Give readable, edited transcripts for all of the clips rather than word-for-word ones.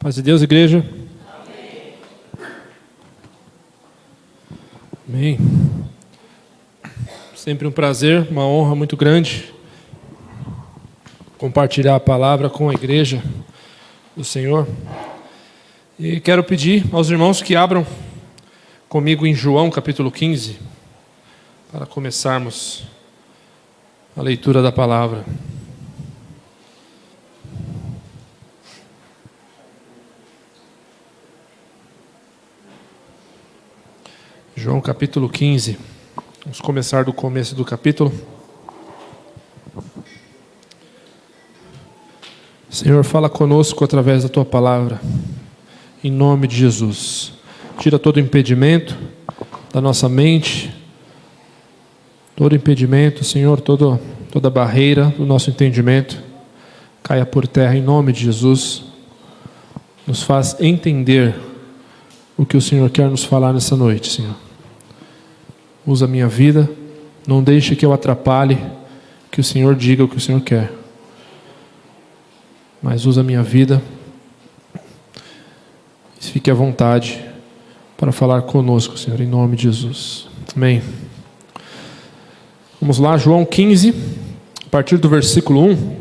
Paz de Deus, igreja. Amém. Sempre um prazer, uma honra muito grande compartilhar a palavra com a igreja do Senhor. E quero pedir aos irmãos que abram comigo em João capítulo 15, para começarmos a leitura da palavra. João capítulo 15. Vamos começar do começo do capítulo. Senhor, fala conosco através da Tua palavra, em nome de Jesus. Tira todo impedimento da nossa mente, todo impedimento, Senhor, toda barreira do nosso entendimento, caia por terra em nome de Jesus. Nos faz entender o que o Senhor quer nos falar nessa noite, Senhor. Usa a minha vida, não deixe que eu atrapalhe, que o Senhor diga o que o Senhor quer. Mas usa a minha vida, fique à vontade para falar conosco, Senhor, em nome de Jesus. Amém. Vamos lá, João 15, a partir do versículo 1.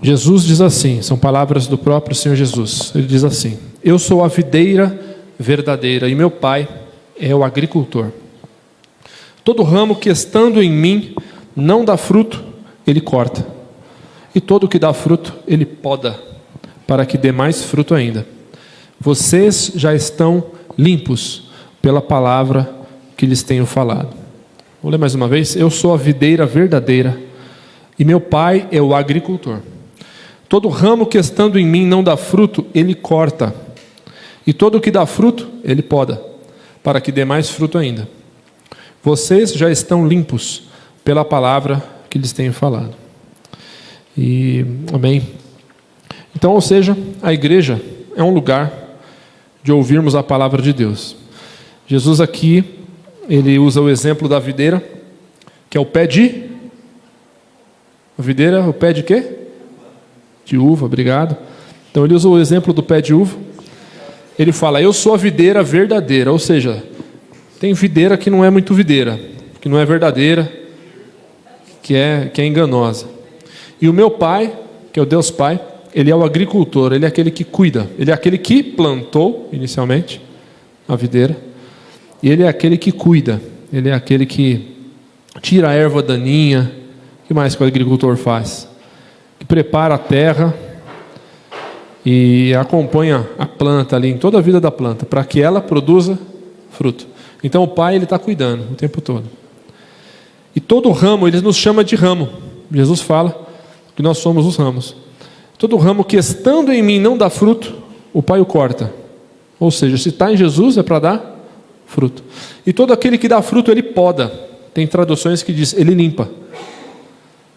Jesus diz assim, são palavras do próprio Senhor Jesus. Ele diz assim: Eu sou a videira verdadeira e meu Pai é o agricultor. Todo ramo que estando em mim não dá fruto, ele corta. E todo que dá fruto, ele poda, para que dê mais fruto ainda. Vocês já estão limpos pela palavra que lhes tenho falado. Vou ler mais uma vez. Eu sou a videira verdadeira e meu Pai é o agricultor. Todo ramo que estando em mim não dá fruto, ele corta. E todo que dá fruto, ele poda, para que dê mais fruto ainda. Vocês já estão limpos pela palavra que lhes tenho falado. E amém. Então, ou seja, a igreja é um lugar de ouvirmos a palavra de Deus. Jesus aqui, ele usa o exemplo da videira, que é o pé de... A videira, o pé de quê? De uva, obrigado. Então ele usa o exemplo do pé de uva. Ele fala, eu sou a videira verdadeira, ou seja, tem videira que não é muito videira, que não é verdadeira, que é enganosa. E o meu Pai, que é o Deus Pai, Ele é o agricultor, Ele é aquele que cuida, Ele é aquele que plantou, inicialmente, a videira, e Ele é aquele que cuida, Ele é aquele que tira a erva daninha. O que mais que o agricultor faz? Que prepara a terra e acompanha a planta ali, em toda a vida da planta, para que ela produza fruto. Então o Pai, Ele está cuidando o tempo todo. E todo ramo, Ele nos chama de ramo. Jesus fala que nós somos os ramos. Todo ramo que estando em mim não dá fruto, o Pai o corta. Ou seja, se está em Jesus é para dar fruto. E todo aquele que dá fruto, Ele poda. Tem traduções que diz, Ele limpa.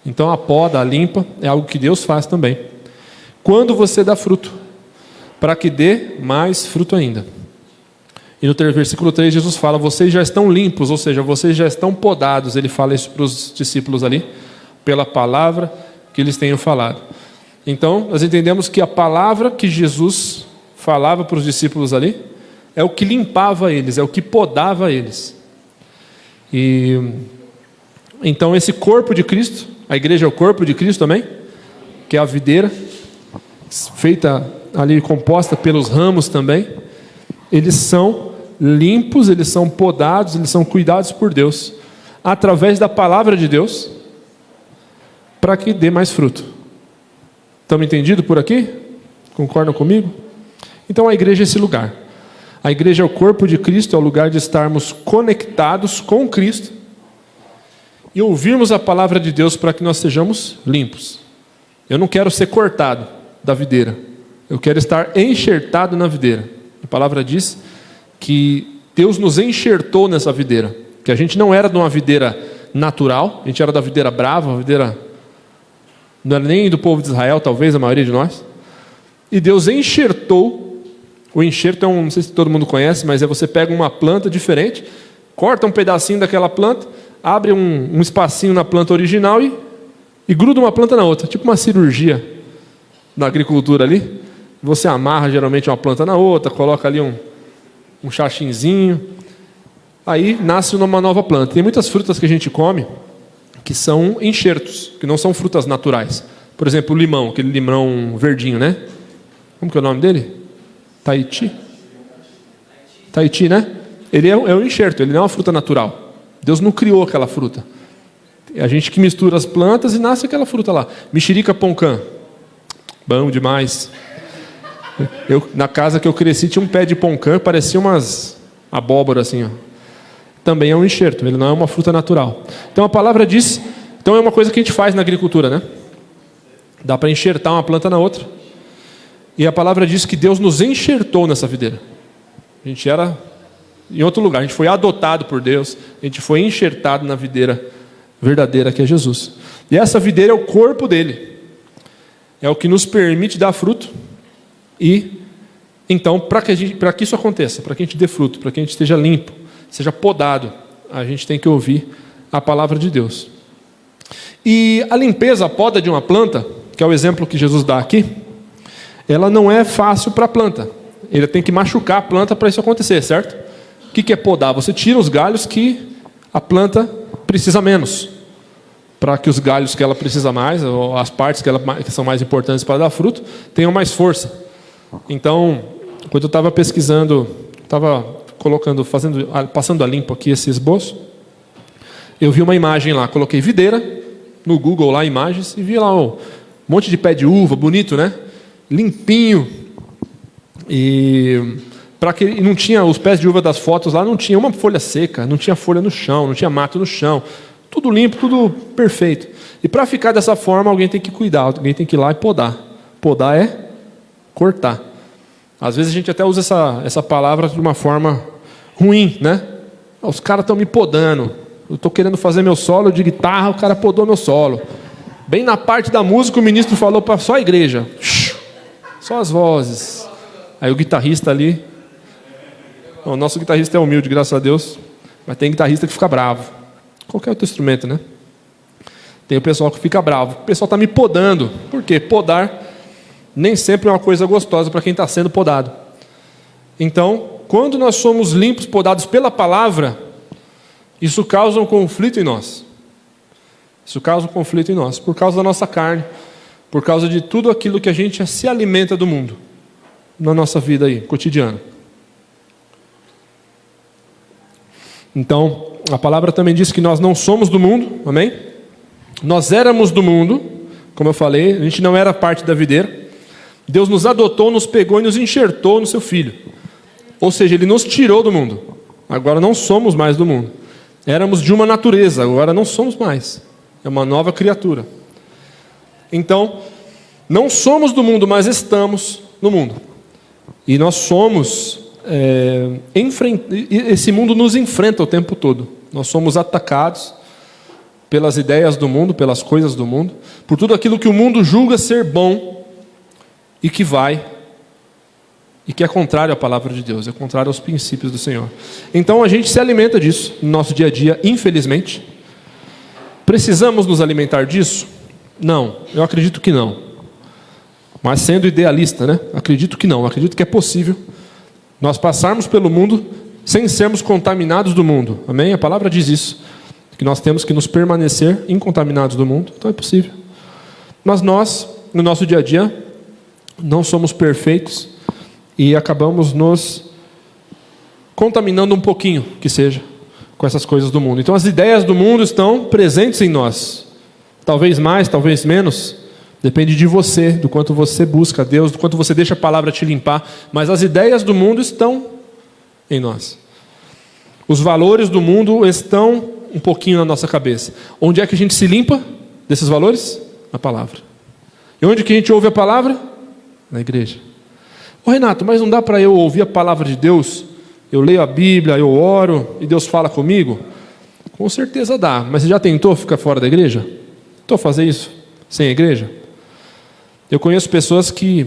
Então a poda, a limpa, é algo que Deus faz também. Quando você dá fruto, para que dê mais fruto ainda. E no versículo 3, Jesus fala, vocês já estão limpos, ou seja, vocês já estão podados. Ele fala isso para os discípulos ali, pela palavra que eles tenham falado. Então, nós entendemos que a palavra que Jesus falava para os discípulos ali, é o que limpava eles, é o que podava eles. E então esse corpo de Cristo, a igreja é o corpo de Cristo também, que é a videira, feita ali, composta pelos ramos também. Eles são limpos, eles são podados, eles são cuidados por Deus, através da palavra de Deus, para que dê mais fruto. Estamos entendidos por aqui? Concordam comigo? Então a igreja é esse lugar. A igreja é o corpo de Cristo, é o lugar de estarmos conectados com Cristo e ouvirmos a palavra de Deus para que nós sejamos limpos. Eu não quero ser cortado da videira, eu quero estar enxertado na videira. A palavra diz que Deus nos enxertou nessa videira, que a gente não era de uma videira natural, a gente era da videira brava, uma videira, não era nem do povo de Israel, talvez a maioria de nós, e Deus enxertou. O enxerto é não sei se todo mundo conhece, mas você pega uma planta diferente, corta um pedacinho daquela planta, abre um espacinho na planta original e gruda uma planta na outra, tipo uma cirurgia na agricultura ali. Você amarra geralmente uma planta na outra, coloca ali um chachinzinho, aí nasce uma nova planta. Tem muitas frutas que a gente come que são enxertos, que não são frutas naturais. Por exemplo, o limão, aquele limão verdinho, né? Como que é o nome dele? Tahiti, né? Ele é um enxerto, ele não é uma fruta natural. Deus não criou aquela fruta. É a gente que mistura as plantas e nasce aquela fruta lá. Mexerica poncã, bom demais. Na casa que eu cresci tinha um pé de poncã, parecia umas abóbora assim, ó. Também é um enxerto, ele não é uma fruta natural. Então a palavra diz, então é uma coisa que a gente faz na agricultura, né? Dá para enxertar uma planta na outra. E a palavra diz que Deus nos enxertou nessa videira. A gente era em outro lugar, a gente foi adotado por Deus, a gente foi enxertado na videira verdadeira que é Jesus. E essa videira é o corpo dele. É o que nos permite dar fruto. E então, para que isso aconteça, para que a gente dê fruto, para que a gente esteja limpo, seja podado, a gente tem que ouvir a palavra de Deus. E a limpeza, a poda de uma planta, que é o exemplo que Jesus dá aqui, ela não é fácil para a planta. Ele tem que machucar a planta para isso acontecer, certo? O que é podar? Você tira os galhos que a planta precisa menos, para que os galhos que ela precisa mais, ou as partes que são mais importantes para dar fruto, tenham mais força. Então, quando eu estava pesquisando, estava passando a limpo aqui esse esboço, eu vi uma imagem lá, coloquei videira no Google lá, imagens, e vi lá um monte de pé de uva, bonito, né? Limpinho. E não tinha, os pés de uva das fotos lá, não tinha uma folha seca, não tinha folha no chão, não tinha mato no chão, tudo limpo, tudo perfeito. E para ficar dessa forma, alguém tem que cuidar, alguém tem que ir lá e podar. Podar é cortar. Às vezes a gente até usa essa palavra de uma forma ruim, né? Os caras estão me podando. Eu estou querendo fazer meu solo de guitarra, o cara podou meu solo. Bem na parte da música, o ministro falou para só a igreja. Só as vozes. Aí o guitarrista ali... O nosso guitarrista é humilde, graças a Deus. Mas tem guitarrista que fica bravo. Qualquer outro instrumento, né? Tem o pessoal que fica bravo. O pessoal está me podando. Por quê? Podar nem sempre é uma coisa gostosa para quem está sendo podado. Então, quando nós somos limpos, podados pela palavra, isso causa um conflito em nós. Isso causa um conflito em nós, por causa da nossa carne, por causa de tudo aquilo que a gente se alimenta do mundo, na nossa vida aí, cotidiana. Então, a palavra também diz que nós não somos do mundo, amém? Nós éramos do mundo, como eu falei, a gente não era parte da videira. Deus nos adotou, nos pegou e nos enxertou no seu Filho. Ou seja, Ele nos tirou do mundo. Agora não somos mais do mundo. Éramos de uma natureza, agora não somos mais. É uma nova criatura. Então, não somos do mundo, mas estamos no mundo. E nós somos... esse mundo nos enfrenta o tempo todo. Nós somos atacados pelas ideias do mundo, pelas coisas do mundo, por tudo aquilo que o mundo julga ser bom e que é contrário à palavra de Deus, é contrário aos princípios do Senhor. Então a gente se alimenta disso no nosso dia a dia, infelizmente. Precisamos nos alimentar disso? Não, eu acredito que não. Mas sendo idealista, né? Acredito que não, acredito que é possível nós passarmos pelo mundo sem sermos contaminados do mundo. Amém? A palavra diz isso, que nós temos que nos permanecer incontaminados do mundo. Então é possível. Mas nós, no nosso dia a dia, não somos perfeitos e acabamos nos contaminando um pouquinho, que seja, com essas coisas do mundo. Então as ideias do mundo estão presentes em nós. Talvez mais, talvez menos. Depende de você, do quanto você busca a Deus, do quanto você deixa a palavra te limpar. Mas as ideias do mundo estão em nós. Os valores do mundo estão um pouquinho na nossa cabeça. Onde é que a gente se limpa desses valores? Na palavra. E onde que a gente ouve a palavra? Na igreja. Ô Renato, mas não dá para eu ouvir a palavra de Deus? Eu leio a Bíblia, eu oro e Deus fala comigo? Com certeza dá. Mas você já tentou ficar fora da igreja? Tentou fazer isso sem a igreja? Eu conheço pessoas que,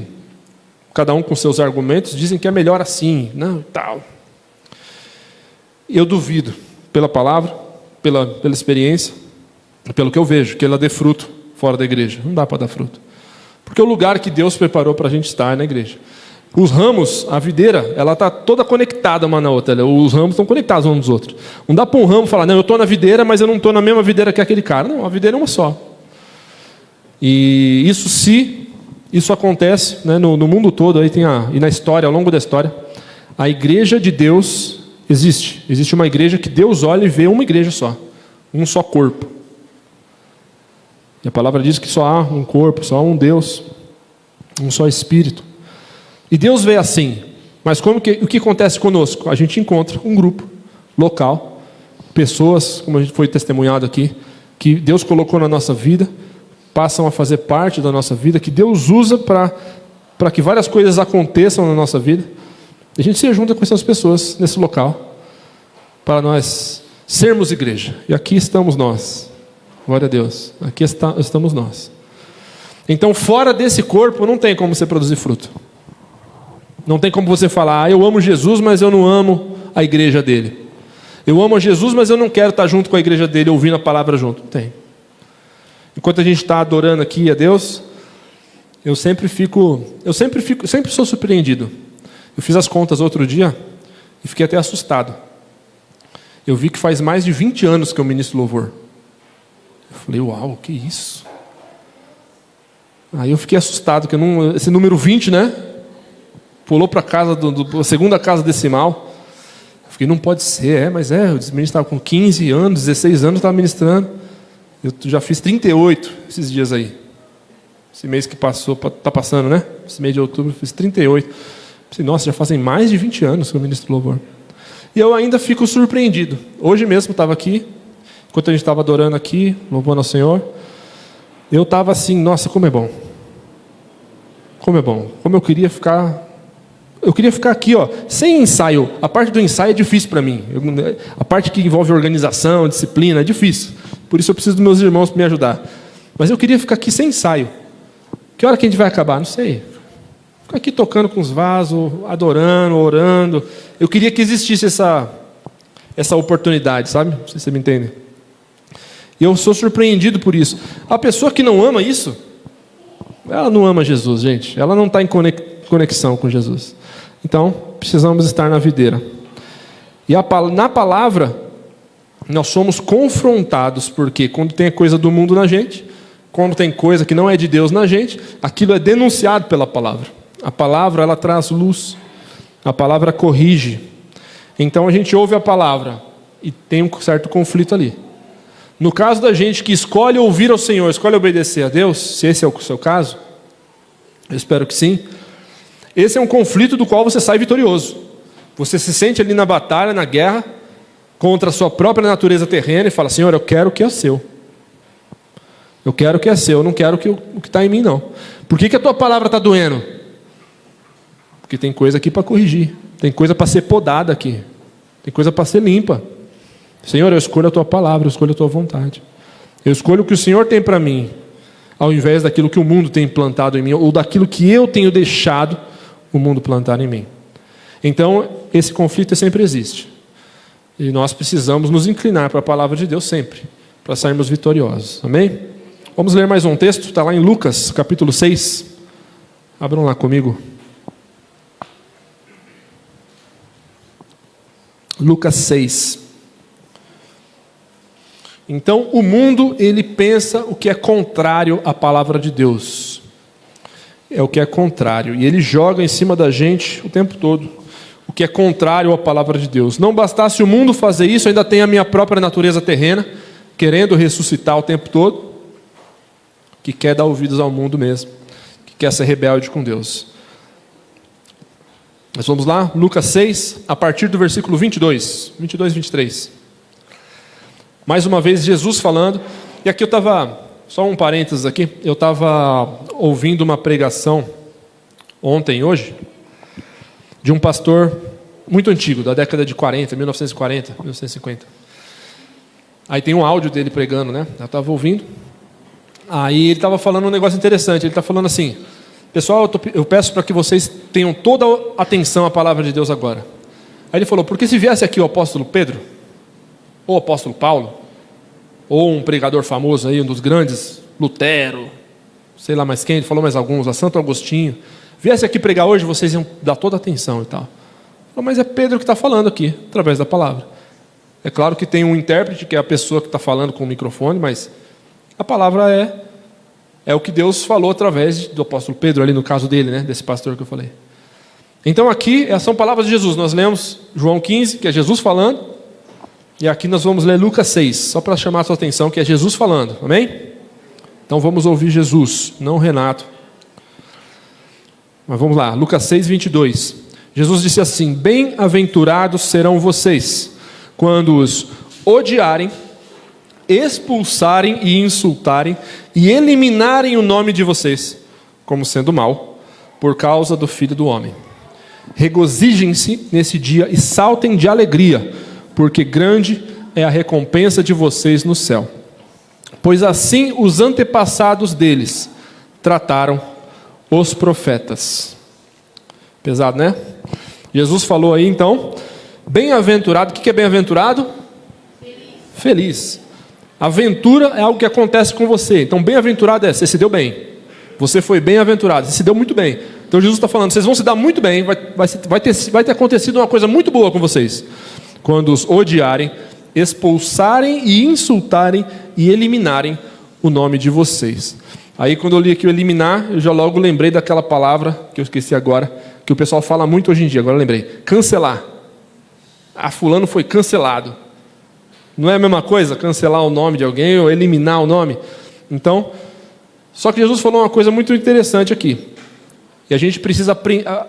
cada um com seus argumentos, dizem que é melhor assim, não, tal. Eu duvido, pela palavra, pela experiência, pelo que eu vejo, que ela dê fruto fora da igreja. Não dá para dar fruto. Porque é o lugar que Deus preparou para a gente estar é na igreja. Os ramos, a videira, ela está toda conectada uma na outra. Os ramos estão conectados uns nos outros. Não dá para um ramo falar, não, eu estou na videira, mas eu não estou na mesma videira que aquele cara. Não, a videira é uma só. E isso acontece, né, no mundo todo, aí e na história, ao longo da história, a igreja de Deus existe. Existe uma igreja que Deus olha e vê uma igreja só. Um só corpo. E a palavra diz que só há um corpo, só há um Deus, um só Espírito. E Deus vê assim, mas o que acontece conosco? A gente encontra um grupo local, pessoas, como a gente foi testemunhado aqui, que Deus colocou na nossa vida, passam a fazer parte da nossa vida, que Deus usa para que várias coisas aconteçam na nossa vida. E a gente se junta com essas pessoas nesse local, para nós sermos igreja. E aqui estamos nós, glória a Deus, aqui estamos nós. Então fora desse corpo não tem como você produzir fruto. Não tem como você falar, eu amo Jesus, mas eu não amo a igreja dele. Eu amo a Jesus, mas eu não quero estar junto com a igreja dele, ouvindo a palavra junto. Não tem. Enquanto a gente está adorando aqui a Deus, eu sempre sou surpreendido. Eu fiz as contas outro dia e fiquei até assustado. Eu vi que faz mais de 20 anos que eu ministro louvor. Eu falei, uau, que isso? Aí eu fiquei assustado, que esse número 20, né? Pulou para a casa, a segunda casa decimal. Eu fiquei, não pode ser, mas o ministro estava com 15 anos, 16 anos, estava ministrando. Eu já fiz 38 esses dias aí. Esse mês que passou, está passando, né? Esse mês de outubro, eu fiz 38. Eu pensei, nossa, já fazem mais de 20 anos que eu ministro louvor. E eu ainda fico surpreendido. Hoje mesmo eu estava aqui, enquanto a gente estava adorando aqui, louvando ao Senhor, eu estava assim, nossa, como é bom. Como é bom. Como eu queria ficar... Eu queria ficar aqui, sem ensaio. A parte do ensaio é difícil para mim. A parte que envolve organização, disciplina, é difícil. Por isso eu preciso dos meus irmãos para me ajudar. Mas eu queria ficar aqui sem ensaio. Que hora que a gente vai acabar? Não sei. Ficar aqui tocando com os vasos, adorando, orando. Eu queria que existisse essa oportunidade, sabe? Não sei se você me entende. E eu sou surpreendido por isso. A pessoa que não ama isso, ela não ama Jesus, gente. Ela não está em conexão com Jesus. Então, precisamos estar na videira. E na palavra, nós somos confrontados, porque quando tem coisa do mundo na gente, quando tem coisa que não é de Deus na gente, aquilo é denunciado pela palavra. A palavra, ela traz luz. A palavra corrige. Então a gente ouve a palavra e tem um certo conflito ali. No caso da gente que escolhe ouvir ao Senhor, escolhe obedecer a Deus, se esse é o seu caso, eu espero que sim, esse é um conflito do qual você sai vitorioso. Você se sente ali na batalha, na guerra, contra a sua própria natureza terrena e fala, Senhor, eu quero o que é seu. Eu quero o que é seu, eu não quero o que está em mim, não. Por que a tua palavra está doendo? Porque tem coisa aqui para corrigir, tem coisa para ser podada aqui, tem coisa para ser limpa. Senhor, eu escolho a tua palavra, eu escolho a tua vontade. Eu escolho o que o Senhor tem para mim, ao invés daquilo que o mundo tem plantado em mim, ou daquilo que eu tenho deixado o mundo plantar em mim. Então, esse conflito sempre existe. E nós precisamos nos inclinar para a palavra de Deus sempre, para sairmos vitoriosos. Amém? Vamos ler mais um texto, está lá em Lucas, capítulo 6. Abram lá comigo. Lucas 6. Então, o mundo, ele pensa o que é contrário à palavra de Deus. É o que é contrário. E ele joga em cima da gente o tempo todo o que é contrário à palavra de Deus. Não bastasse o mundo fazer isso, ainda tem a minha própria natureza terrena, querendo ressuscitar o tempo todo, que quer dar ouvidos ao mundo mesmo, que quer ser rebelde com Deus. Mas vamos lá, Lucas 6, a partir do versículo 22 e 23. Mais uma vez Jesus falando, e aqui eu estava, só um parênteses aqui, eu estava ouvindo uma pregação ontem e hoje, de um pastor muito antigo, da década de 40, 1940, 1950. Aí tem um áudio dele pregando, né? Eu estava ouvindo. Aí ele estava falando um negócio interessante, ele está falando assim, pessoal, eu peço para que vocês tenham toda a atenção à palavra de Deus agora. Aí ele falou, porque se viesse aqui o apóstolo Pedro, ou o apóstolo Paulo, ou um pregador famoso aí, um dos grandes, Lutero, sei lá mais quem, ele falou mais alguns, a Santo Agostinho, viesse aqui pregar hoje, vocês iam dar toda a atenção e tal. Mas é Pedro que está falando aqui, através da palavra. É claro que tem um intérprete, que é a pessoa que está falando com o microfone, mas a palavra é o que Deus falou através do apóstolo Pedro, ali no caso dele, né, desse pastor que eu falei. Então aqui são palavras de Jesus. Nós lemos João 15, que é Jesus falando, e aqui nós vamos ler Lucas 6, só para chamar a sua atenção, que é Jesus falando, amém? Então vamos ouvir Jesus, não Renato. Mas vamos lá, Lucas 6, 22. Jesus disse assim: bem-aventurados serão vocês, quando os odiarem, expulsarem e insultarem, e eliminarem o nome de vocês, como sendo mal, por causa do Filho do Homem. Regozijem-se nesse dia e saltem de alegria, porque grande é a recompensa de vocês no céu. Pois assim os antepassados deles trataram os profetas. Pesado, né? Jesus falou aí então, bem-aventurado. O que é bem-aventurado? Feliz. Aventura é algo que acontece com você. Então bem-aventurado você se deu bem. Você foi bem-aventurado, você se deu muito bem. Então Jesus está falando, vocês vão se dar muito bem, vai ter acontecido uma coisa muito boa com vocês. Quando os odiarem, expulsarem e insultarem e eliminarem o nome de vocês. Aí quando eu li aqui o eliminar, eu já logo lembrei daquela palavra, que eu esqueci agora, que o pessoal fala muito hoje em dia, agora eu lembrei. Cancelar. Fulano foi cancelado. Não é a mesma coisa cancelar o nome de alguém ou eliminar o nome? Então, só que Jesus falou uma coisa muito interessante aqui. E a gente precisa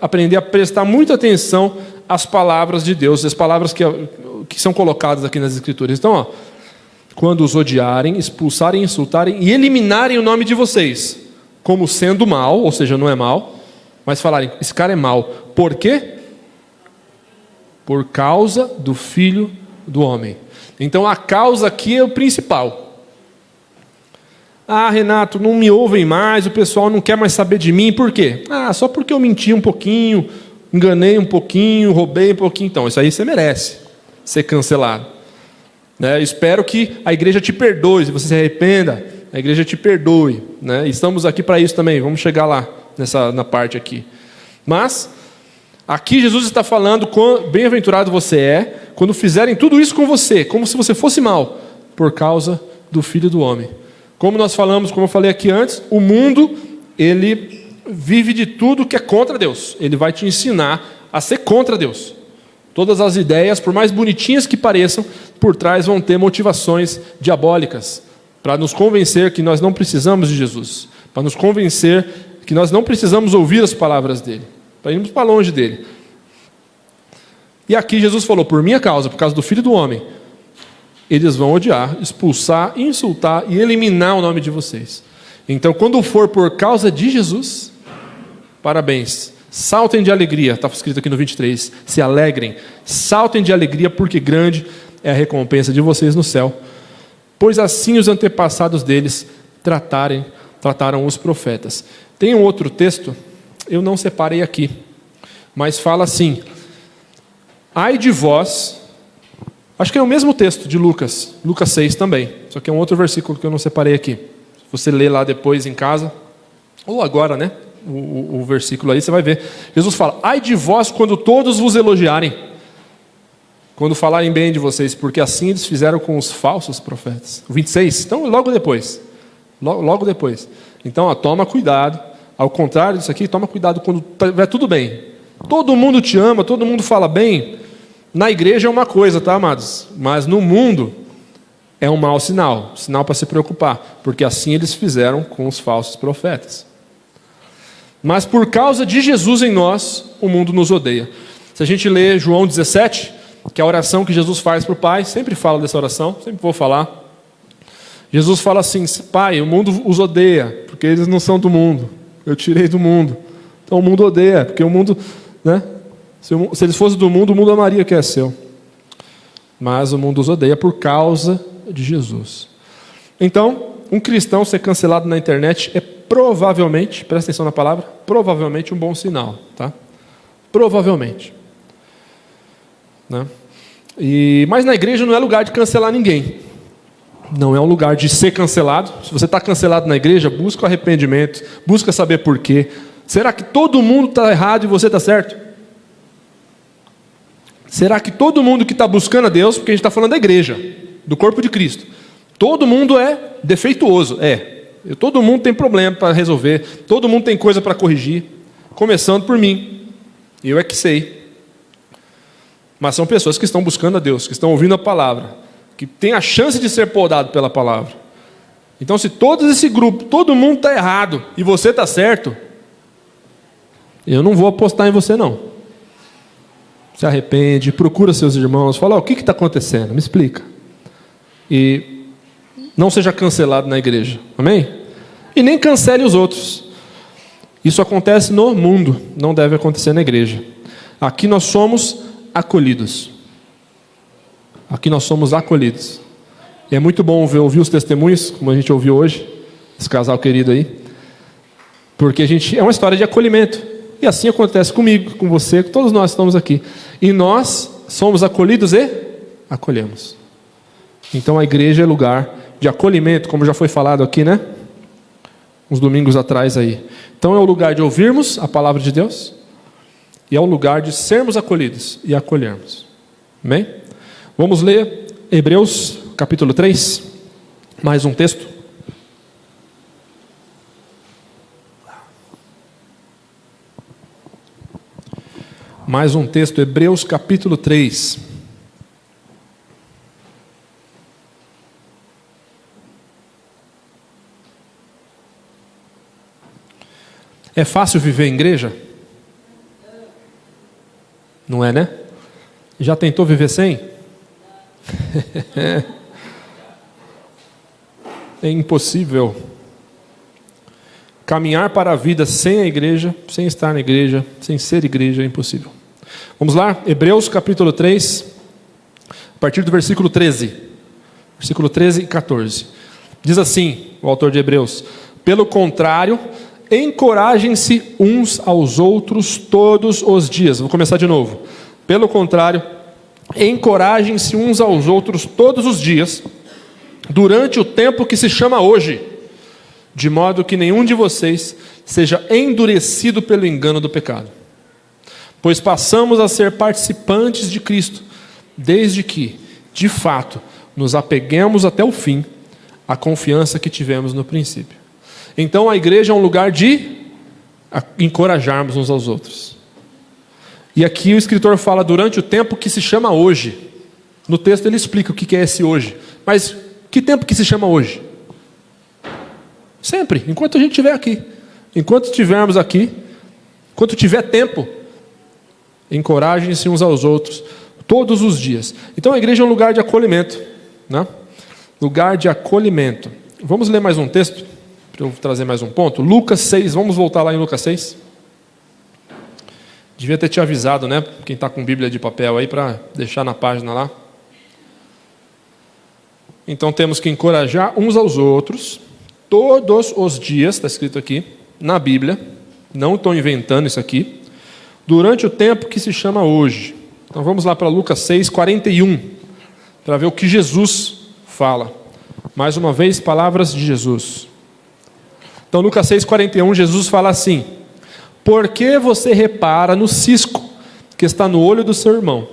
aprender a prestar muita atenção às palavras de Deus, as palavras que são colocadas aqui nas Escrituras. Então, quando os odiarem, expulsarem, insultarem e eliminarem o nome de vocês, como sendo mal, ou seja, não é mal, mas falarem, esse cara é mal. Por quê? Por causa do Filho do Homem. Então a causa aqui é o principal. Renato, não me ouvem mais, o pessoal não quer mais saber de mim, por quê? Só porque eu menti um pouquinho, enganei um pouquinho, roubei um pouquinho. Então, isso aí você merece ser cancelado. Né? Espero que a igreja te perdoe, se você se arrependa, a igreja te perdoe. Né? Estamos aqui para isso também, vamos chegar lá, na parte aqui. Mas, aqui Jesus está falando, bem-aventurado você é, quando fizerem tudo isso com você, como se você fosse mal, por causa do Filho do Homem. Como nós falamos, como eu falei aqui antes, o mundo, ele vive de tudo que é contra Deus. Ele vai te ensinar a ser contra Deus. Todas as ideias, por mais bonitinhas que pareçam, por trás vão ter motivações diabólicas, para nos convencer que nós não precisamos de Jesus, para nos convencer que nós não precisamos ouvir as palavras dele, para irmos para longe dele. E aqui Jesus falou, por minha causa, por causa do Filho do Homem, eles vão odiar, expulsar, insultar e eliminar o nome de vocês. Então, quando for por causa de Jesus, parabéns, saltem de alegria, está escrito aqui no 23, se alegrem, saltem de alegria, porque grande é a recompensa de vocês no céu. Pois assim os antepassados deles trataram os profetas. Tem um outro texto, eu não separei aqui, mas fala assim, ai de vós, acho que é o mesmo texto de Lucas 6 também, só que é um outro versículo que eu não separei aqui. Se você ler lá depois em casa, ou agora, né, o versículo aí, você vai ver. Jesus fala, ai de vós quando todos vos elogiarem, quando falarem bem de vocês, porque assim eles fizeram com os falsos profetas. 26, então logo depois. Logo depois. Então, toma cuidado. Ao contrário disso aqui, toma cuidado quando vai tudo bem. Todo mundo te ama, todo mundo fala bem. Na igreja é uma coisa, tá, amados? Mas no mundo é um mau sinal. Sinal para se preocupar. Porque assim eles fizeram com os falsos profetas. Mas por causa de Jesus em nós, o mundo nos odeia. Se a gente lê João 17, que é a oração que Jesus faz para o Pai, sempre falo dessa oração, sempre vou falar. Jesus fala assim, Pai, o mundo os odeia, porque eles não são do mundo. Eu tirei do mundo. Então o mundo odeia, porque o mundo, né? Se eles fossem do mundo, o mundo amaria que é seu. Mas o mundo os odeia por causa de Jesus. Então, um cristão ser cancelado na internet é provavelmente, presta atenção na palavra, provavelmente um bom sinal, tá? Provavelmente. Né? Mas na igreja não é lugar de cancelar ninguém. Não é um lugar de ser cancelado. Se você está cancelado na igreja, busca o arrependimento, busca saber por quê. Será que todo mundo está errado e você está certo? Será que todo mundo que está buscando a Deus, porque a gente está falando da igreja, do corpo de Cristo, todo mundo é defeituoso? Todo mundo tem problema para resolver, todo mundo tem coisa para corrigir, começando por mim. Eu é que sei. Mas são pessoas que estão buscando a Deus, que estão ouvindo a palavra, que têm a chance de ser podado pela palavra. Então, se todo esse grupo, todo mundo está errado e você está certo, eu não vou apostar em você não. Se arrepende, procura seus irmãos, fala: o que está acontecendo? Me explica. E não seja cancelado na igreja, amém? E nem cancele os outros. Isso acontece no mundo, não deve acontecer na igreja. Aqui nós somos acolhidos. Aqui nós somos acolhidos. E é muito bom ouvir os testemunhos, como a gente ouviu hoje, esse casal querido aí, porque é uma história de acolhimento. E assim acontece comigo, com você, com todos nós estamos aqui. E nós somos acolhidos e acolhemos. Então a igreja é lugar de acolhimento, como já foi falado aqui, né? Uns domingos atrás aí. Então é o lugar de ouvirmos a palavra de Deus e é o lugar de sermos acolhidos e acolhermos. Amém? Vamos ler Hebreus capítulo 3, mais um texto. Mais um texto, Hebreus capítulo 3. É fácil viver em igreja? Não é, né? Já tentou viver sem? É impossível. Caminhar para a vida sem a igreja, sem estar na igreja, sem ser igreja, é impossível. Vamos lá, Hebreus capítulo 3, a partir do versículo 13. Versículo 13 e 14. Diz assim, o autor de Hebreus: pelo contrário, encorajem-se uns aos outros todos os dias. Vou começar de novo. Pelo contrário, encorajem-se uns aos outros todos os dias, durante o tempo que se chama hoje, de modo que nenhum de vocês seja endurecido pelo engano do pecado. Pois passamos a ser participantes de Cristo, desde que, de fato, nos apeguemos até o fim à confiança que tivemos no princípio. Então a igreja é um lugar de encorajarmos uns aos outros. E aqui o escritor fala durante o tempo que se chama hoje. No texto ele explica o que é esse hoje. Mas que tempo que se chama hoje? Sempre, enquanto a gente estiver aqui. Enquanto estivermos aqui, enquanto tiver tempo, encorajem-se uns aos outros, todos os dias. Então a igreja é um lugar de acolhimento, né? Lugar de acolhimento. Vamos ler mais um texto, para eu trazer mais um ponto. Lucas 6, vamos voltar lá em Lucas 6. Devia ter te avisado, né? Quem está com Bíblia de papel aí, para deixar na página lá. Então temos que encorajar uns aos outros, todos os dias, está escrito aqui, na Bíblia, não estou inventando isso aqui, durante o tempo que se chama hoje. Então vamos lá para Lucas 6, 41, para ver o que Jesus fala. Mais uma vez, palavras de Jesus. Então Lucas 6, 41, Jesus fala assim: por que você repara no cisco que está no olho do seu irmão,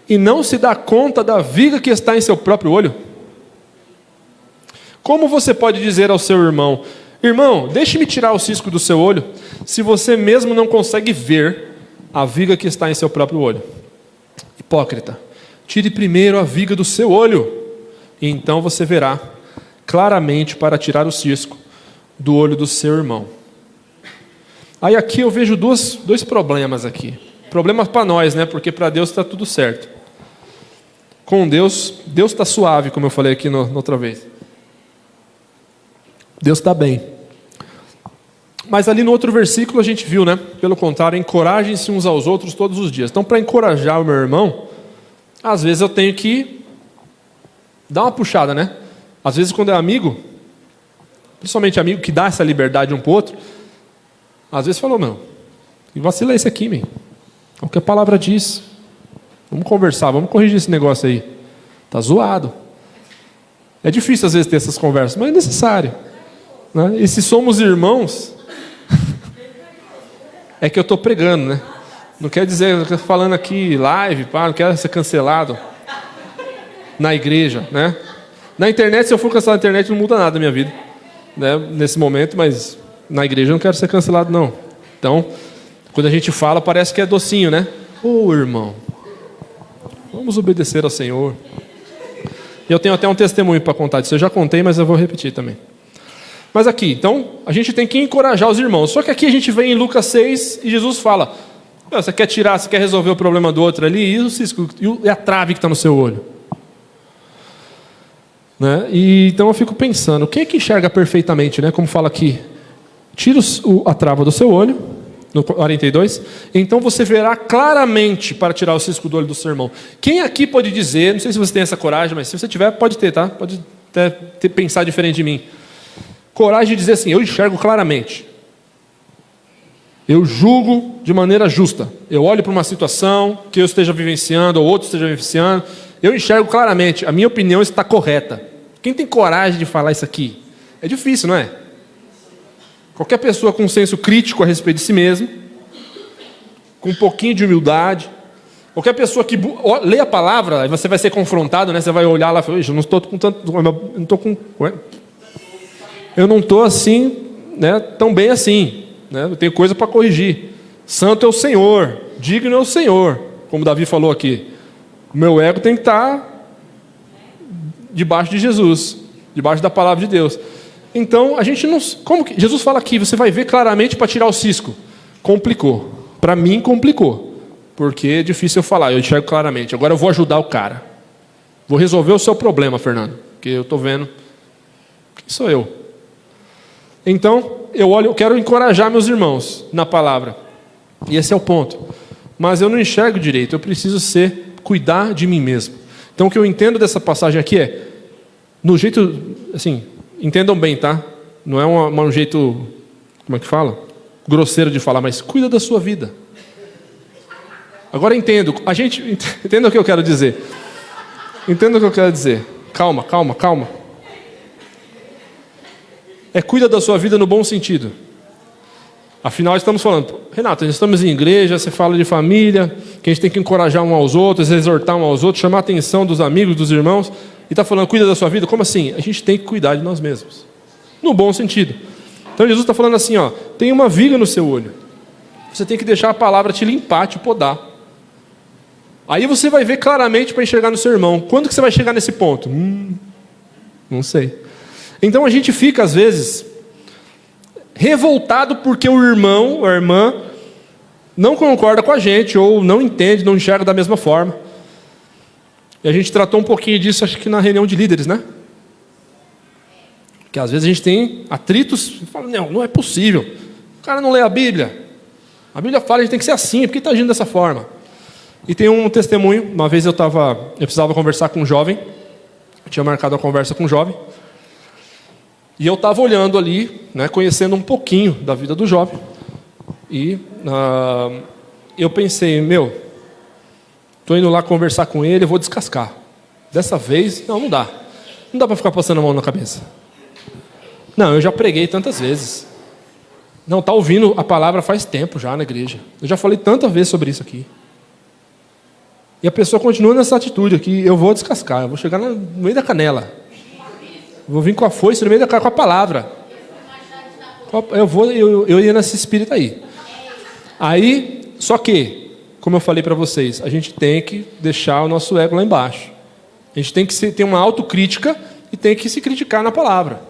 e não se dá conta da viga que está em seu próprio olho? Como você pode dizer ao seu irmão: irmão, deixe-me tirar o cisco do seu olho, se você mesmo não consegue ver a viga que está em seu próprio olho? Hipócrita, tire primeiro a viga do seu olho, e então você verá claramente para tirar o cisco do olho do seu irmão. Aí aqui eu vejo dois problemas aqui. Problemas para nós, né? Porque para Deus está tudo certo. Com Deus está suave, como eu falei aqui na outra vez. Deus está bem. Mas ali no outro versículo a gente viu, né? Pelo contrário, encorajem-se uns aos outros todos os dias. Então, para encorajar o meu irmão, às vezes eu tenho que dar uma puxada, né? Às vezes quando é amigo, principalmente amigo que dá essa liberdade um para o outro, às vezes falou: meu, que vacila esse aqui, meu. É o que a palavra diz. Vamos conversar, vamos corrigir esse negócio aí. Tá zoado. É difícil às vezes ter essas conversas, mas é necessário, né? E se somos irmãos, é que eu estou pregando, né? Não quer dizer, eu estou falando aqui live, pá, não quero ser cancelado na igreja, né? Na internet, se eu for cancelado na internet, não muda nada na minha vida, né? Nesse momento, mas na igreja eu não quero ser cancelado, não. Então, quando a gente fala, parece que é docinho, né? Ô, irmão, vamos obedecer ao Senhor. Eu tenho até um testemunho para contar disso. Eu já contei, mas eu vou repetir também. Mas aqui, então, a gente tem que encorajar os irmãos. Só que aqui a gente vem em Lucas 6 e Jesus fala: você quer tirar, você quer resolver o problema do outro ali, e o cisco, e a trave que está no seu olho? Né? E então eu fico pensando, quem é que enxerga perfeitamente, né? Como fala aqui, tira a trava do seu olho, no 42, então você verá claramente para tirar o cisco do olho do seu irmão. Quem aqui pode dizer, não sei se você tem essa coragem, mas se você tiver, pode ter, tá? Pode até pensar diferente de mim. Coragem de dizer assim: eu enxergo claramente. Eu julgo de maneira justa. Eu olho para uma situação que eu esteja vivenciando, ou outro esteja vivenciando, eu enxergo claramente, a minha opinião está correta. Quem tem coragem de falar isso aqui? É difícil, não é? Qualquer pessoa com um senso crítico a respeito de si mesmo, com um pouquinho de humildade, qualquer pessoa que lê a palavra, você vai ser confrontado, né? Você vai olhar lá e falar: eu não estou com tanto, eu não estou assim, né, tão bem assim, né? Eu tenho coisa para corrigir. Santo é o Senhor, digno é o Senhor, como Davi falou aqui. O meu ego tem que estar debaixo de Jesus, debaixo da palavra de Deus. Então, a gente não... Como que Jesus fala aqui, você vai ver claramente para tirar o cisco. Complicou. Para mim, complicou. Porque é difícil eu falar, eu enxergo claramente. Agora eu vou ajudar o cara. Vou resolver o seu problema, Fernando. Porque eu estou vendo... Quem sou eu? Então, eu quero encorajar meus irmãos na palavra. E esse é o ponto. Mas eu não enxergo direito. Eu preciso cuidar de mim mesmo. Então, o que eu entendo dessa passagem aqui é... No jeito... Assim... Entendam bem, tá? Não é um jeito, como é que fala? Grosseiro de falar, mas cuida da sua vida. Agora entenda o que eu quero dizer. Entenda o que eu quero dizer. Calma. Cuida da sua vida no bom sentido. Afinal, estamos falando, Renato, estamos em igreja, você fala de família, que a gente tem que encorajar um aos outros, exortar um aos outros, chamar a atenção dos amigos, dos irmãos. E está falando, cuida da sua vida? Como assim? A gente tem que cuidar de nós mesmos. No bom sentido. Então Jesus está falando assim, ó, tem uma viga no seu olho. Você tem que deixar a palavra te limpar, te podar. Aí você vai ver claramente para enxergar no seu irmão. Quando que você vai chegar nesse ponto? Não sei. Então a gente fica, às vezes, revoltado porque o irmão ou a irmã não concorda com a gente, ou não entende, não enxerga da mesma forma. E a gente tratou um pouquinho disso, acho que na reunião de líderes, né? Que às vezes a gente tem atritos e fala, não é possível. O cara não lê a Bíblia. A Bíblia fala que a gente tem que ser assim, por que está agindo dessa forma? E tem um testemunho, uma vez eu precisava conversar com um jovem, eu tinha marcado uma conversa com um jovem, e eu estava olhando ali, né, conhecendo um pouquinho da vida do jovem, e eu pensei, estou indo lá conversar com ele, eu vou descascar. Dessa vez, não dá. Não dá para ficar passando a mão na cabeça. Não, eu já preguei tantas vezes. Não, está ouvindo a palavra faz tempo já na igreja. Eu já falei tantas vezes sobre isso aqui. E a pessoa continua nessa atitude aqui, eu vou descascar, eu vou chegar no meio da canela. Eu vou vir com a foice no meio da canela, com a palavra. Eu ia nesse espírito aí. Aí, só que, como eu falei para vocês, a gente tem que deixar o nosso ego lá embaixo. A gente tem que ter uma autocrítica e tem que se criticar na palavra.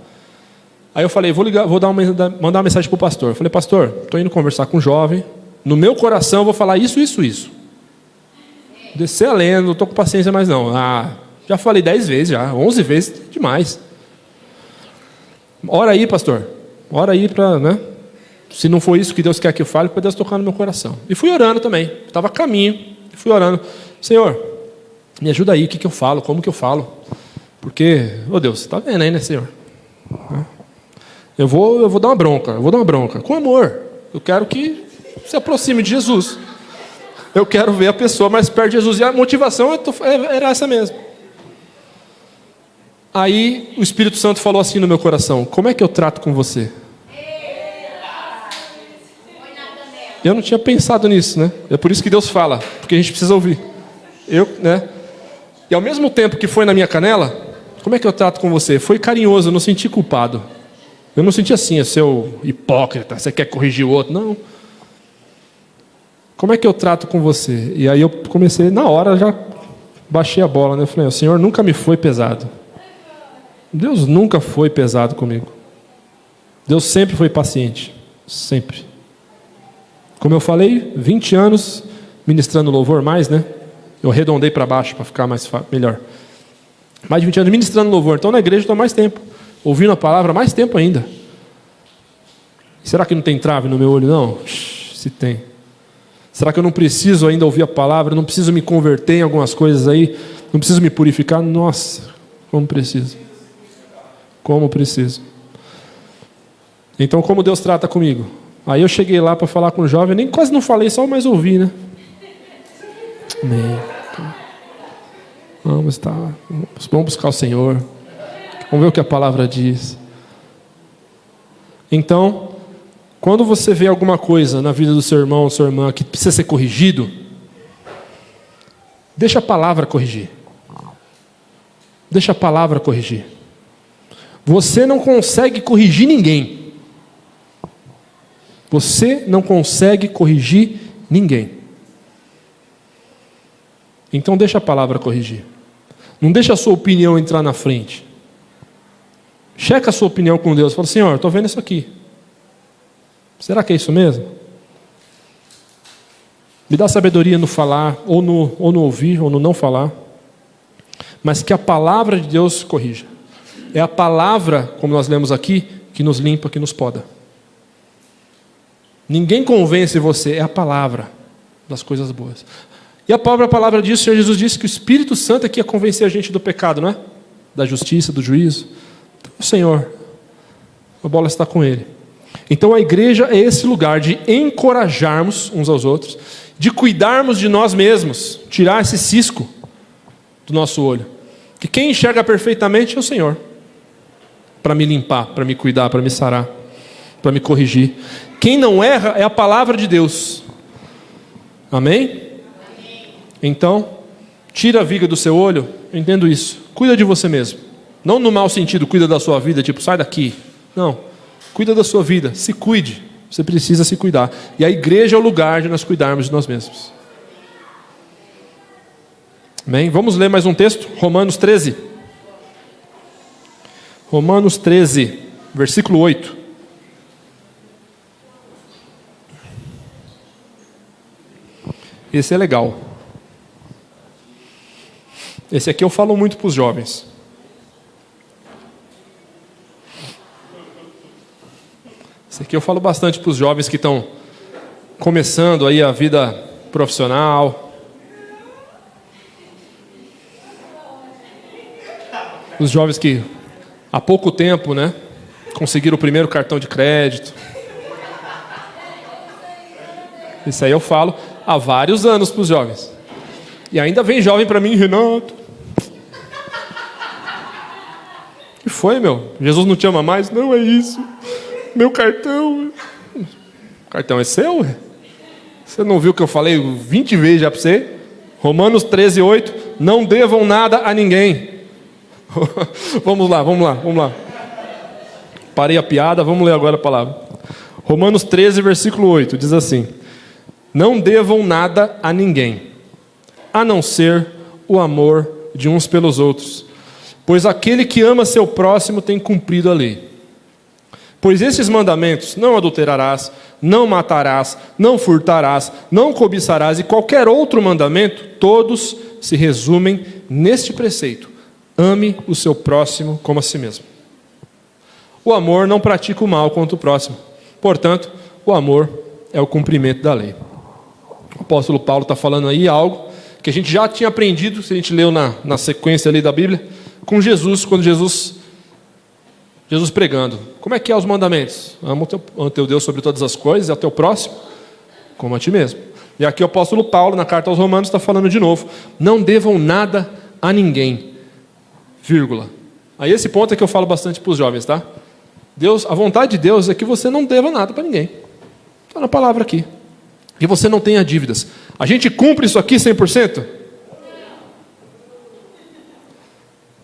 Aí eu falei, vou mandar uma mensagem para o pastor. Eu falei, pastor, estou indo conversar com um jovem, no meu coração eu vou falar isso. Descer a lenda, não estou com paciência mais não. Já falei 10 vezes, 11 vezes, demais. Ora aí, pastor. Ora aí para, né? Se não for isso que Deus quer que eu fale, para Deus tocar no meu coração. E fui orando também. Estava a caminho. E fui orando. Senhor, me ajuda aí, o que eu falo? Como que eu falo? Porque, Deus, você está vendo aí, né, Senhor? Eu vou dar uma bronca. Com amor. Eu quero que se aproxime de Jesus. Eu quero ver a pessoa mais perto de Jesus. E a motivação era essa mesmo. Aí o Espírito Santo falou assim no meu coração: como é que eu trato com você? Eu não tinha pensado nisso, né? É por isso que Deus fala, porque a gente precisa ouvir. Né? E ao mesmo tempo que foi na minha canela, como é que eu trato com você? Foi carinhoso, eu não senti culpado. Eu não senti assim, seu hipócrita, você quer corrigir o outro. Não. Como é que eu trato com você? E aí eu comecei, na hora já baixei a bola, né? Eu falei: o Senhor nunca me foi pesado. Deus nunca foi pesado comigo. Deus sempre foi paciente. Sempre. Como eu falei, 20 anos ministrando louvor, mais, né? Eu arredondei para baixo para ficar melhor. Mais de 20 anos ministrando louvor. Então na igreja eu estou mais tempo. Ouvindo a palavra mais tempo ainda. Será que não tem trave no meu olho? Não? Se tem. Será que eu não preciso ainda ouvir a palavra? Não preciso me converter em algumas coisas aí? Não preciso me purificar? Nossa, como preciso. Como preciso. Então como Deus trata comigo? Aí eu cheguei lá para falar com o jovem, nem quase não falei, só mais ouvi, né? Amém. Vamos buscar o Senhor. Vamos ver o que a palavra diz. Então, quando você vê alguma coisa na vida do seu irmão ou sua irmã que precisa ser corrigido, deixa a palavra corrigir. Deixa a palavra corrigir. Você não consegue corrigir ninguém. Você não consegue corrigir ninguém. Então deixa a palavra corrigir. Não deixa a sua opinião entrar na frente. Checa a sua opinião com Deus. Fala: Senhor, estou vendo isso aqui. Será que é isso mesmo? Me dá sabedoria no falar, ou no ouvir, ou no não falar. Mas que a palavra de Deus corrija. É a palavra, como nós lemos aqui, que nos limpa, que nos poda. Ninguém convence você, é a palavra das coisas boas. E a própria palavra diz, o Senhor Jesus disse que o Espírito Santo é que ia convencer a gente do pecado, não é? Da justiça, do juízo. Então, o Senhor, a bola está com Ele. Então a igreja é esse lugar de encorajarmos uns aos outros, de cuidarmos de nós mesmos, tirar esse cisco do nosso olho. Que quem enxerga perfeitamente é o Senhor, para me limpar, para me cuidar, para me sarar, para me corrigir. Quem não erra é a palavra de Deus. Amém? Então, tira a viga do seu olho, eu entendo isso. Cuida de você mesmo. Não no mau sentido, cuida da sua vida, tipo, sai daqui. Não, cuida da sua vida, se cuide. Você precisa se cuidar. E a igreja é o lugar de nós cuidarmos de nós mesmos. Amém? Vamos ler mais um texto, Romanos 13. Romanos 13, versículo 8. Esse é legal. Esse aqui eu falo muito para os jovens. Esse aqui eu falo bastante para os jovens que estão começando aí a vida profissional. Os jovens que há pouco tempo, né, conseguiram o primeiro cartão de crédito. Isso aí eu falo há vários anos para os jovens. E ainda vem jovem para mim: Renato, o que foi, meu? Jesus não te ama mais? Não, é isso. Meu cartão. O cartão é seu? Você não viu que eu falei 20 vezes já para você? Romanos 13, 8. Não devam nada a ninguém. Vamos lá. Parei a piada, vamos ler agora a palavra. Romanos 13, versículo 8, diz assim: não devam nada a ninguém, a não ser o amor de uns pelos outros, pois aquele que ama seu próximo tem cumprido a lei. Pois esses mandamentos: não adulterarás, não matarás, não furtarás, não cobiçarás, e qualquer outro mandamento, todos se resumem neste preceito: ame o seu próximo como a si mesmo. O amor não pratica o mal contra o próximo. Portanto, o amor é o cumprimento da lei. O apóstolo Paulo está falando aí algo que a gente já tinha aprendido, se a gente leu na sequência ali da Bíblia, com Jesus, quando Jesus pregando. Como é que é os mandamentos? Ama o teu Deus sobre todas as coisas, e ao teu próximo como a ti mesmo. E aqui o apóstolo Paulo, na carta aos Romanos, está falando de novo: não devam nada a ninguém, vírgula, Aí esse ponto é que eu falo bastante para os jovens, tá? Deus, a vontade de Deus é que você não deva nada para ninguém. Está na palavra aqui. Que você não tenha dívidas. A gente cumpre isso aqui 100%?